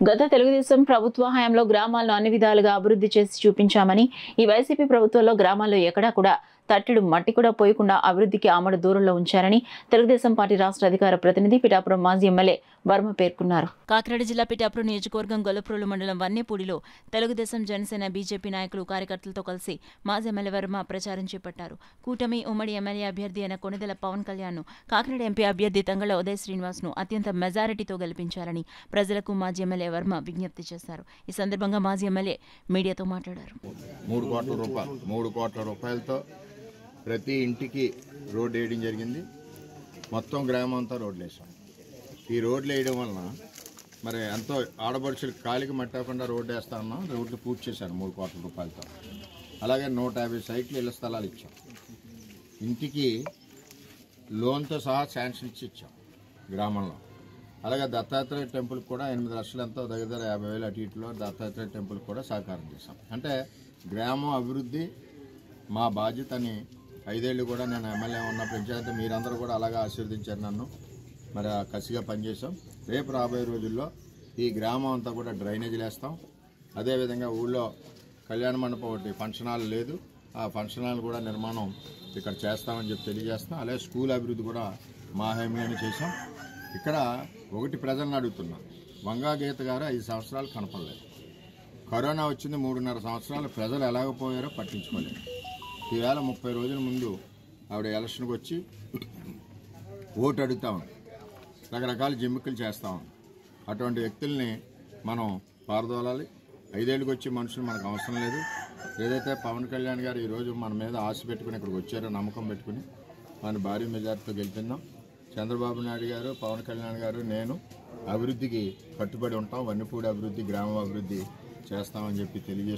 గత తెలుగుదేశం ప్రభుత్వ హయాంలో గ్రామాలను అన్ని విధాలుగా అభివృద్ధి చేసి చూపించామని, ఈ వైసీపీ ప్రభుత్వంలో గ్రామాల్లో ఎక్కడా కూడా తట్టెడు మట్టి కూడా పోయకుండా అభివృద్ధికి ఆమడ దూరంలో ఉంచారని తెలుగుదేశం పార్టీ రాష్ట్ర అధికార ప్రతినిధి పిఠాపురం మాజీ ఎమ్మెల్యే వర్మ పేర్కొన్నారు. కాకినాడ జిల్లా పిఠాపురం నియోజకవర్గం గొల్లప్రోలు మండలం వన్నేపూడిలో తెలుగుదేశం, జనసేన, బీజేపీ నాయకులు, కార్యకర్తలతో కలిసి మాజీ ఎమ్మెల్యే వర్మ ప్రచారం చేపట్టారు. కూటమి ఉమ్మడి ఎమ్మెల్యే అభ్యర్థి అయిన కొణిదెల పవన్ కళ్యాణ్ను, కాకినాడ ఎంపీ అభ్యర్థి తంగళ్ల ఉదయ్ శ్రీనివాస్ను అత్యంత మెజారిటీతో గెలిపించాలని ప్రజలకు మాజీ ఎమ్మెల్యే వర్మ విజ్ఞప్తి చేశారు. ఈ సందర్భంగా మాజీ ఎమ్మెల్యే మీడియాతో మాట్లాడారు. 3 కోట్ల రూపాయలతో ప్రతి ఇంటికి రోడ్డు వేయడం జరిగింది. మొత్తం గ్రామం అంతా రోడ్లు వేసాం. ఈ రోడ్లు వేయడం వలన మరి ఎంతో ఆడపడుచులు కాలికి మట్టకుండా రోడ్డు వేస్తా ఉన్నాం. రోడ్లు పూర్తి చేశారు 3 కోట్ల రూపాయలతో. అలాగే 150 సైట్లు ఇళ్ల స్థలాలు ఇచ్చాం. ఇంటికి లోన్తో సహా శాంక్షన్ ఇచ్చాం గ్రామంలో. అలాగే దత్తాత్రేయ టెంపుల్కి కూడా 8 లక్షలు ఎంతో దగ్గర 50,000 అటు ఇటులో దత్తాత్రేయ టెంపుల్కి కూడా సహకారం చేశాం. అంటే గ్రామం అభివృద్ధి మా బాధ్యతని 5 ఏళ్ళు కూడా నేను ఎమ్మెల్యే ఉన్నప్పుడు అయితే మీరందరూ కూడా అలాగే ఆశీర్వదించారు నన్ను. మరి కసిగా పనిచేసాం. రేపు రాబోయే రోజుల్లో ఈ గ్రామం అంతా కూడా డ్రైనేజీలు వేస్తాం. అదేవిధంగా ఊళ్ళో కళ్యాణ మండపం ఒకటి ఫంక్షన్ హాల్ లేదు, ఆ ఫంక్షన్ హాల్ కూడా నిర్మాణం ఇక్కడ చేస్తామని చెప్పి తెలియజేస్తున్నాం. అలాగే స్కూల్ అభివృద్ధి కూడా మా హామీలోనే చేసాం. ఇక్కడ ఒకటి ప్రజలను అడుగుతున్నాం. వంగా గీత గారు 5 సంవత్సరాలు కనపడలేదు. కరోనా వచ్చింది 3.5 సంవత్సరాలు. ప్రజలు ఎలాగపోయారో పట్టించుకోలేదు. ఈవేళ 30 రోజుల ముందు ఆవిడ ఎలక్షన్కి వచ్చి ఓటు అడుగుతాం, రకరకాల జిమ్మిక్కులు చేస్తాం. అటువంటి వ్యక్తుల్ని మనం పారదోలాలి. 5 ఏళ్ళకి వచ్చి మనుషులు మనకు అవసరం లేదు. ఏదైతే పవన్ కళ్యాణ్ గారు ఈరోజు మన మీద ఆశ పెట్టుకుని ఇక్కడికి వచ్చారో, నమ్మకం పెట్టుకుని మన భారీ మెజార్టీతో గెలిపిందాం. చంద్రబాబు నాయుడు గారు, పవన్ కళ్యాణ్ గారు, నేను అభివృద్ధికి కట్టుబడి ఉంటాం. వన్నిపూడి అభివృద్ధి, గ్రామ అభివృద్ధి చేస్తామని చెప్పి తెలియజేస్తాం.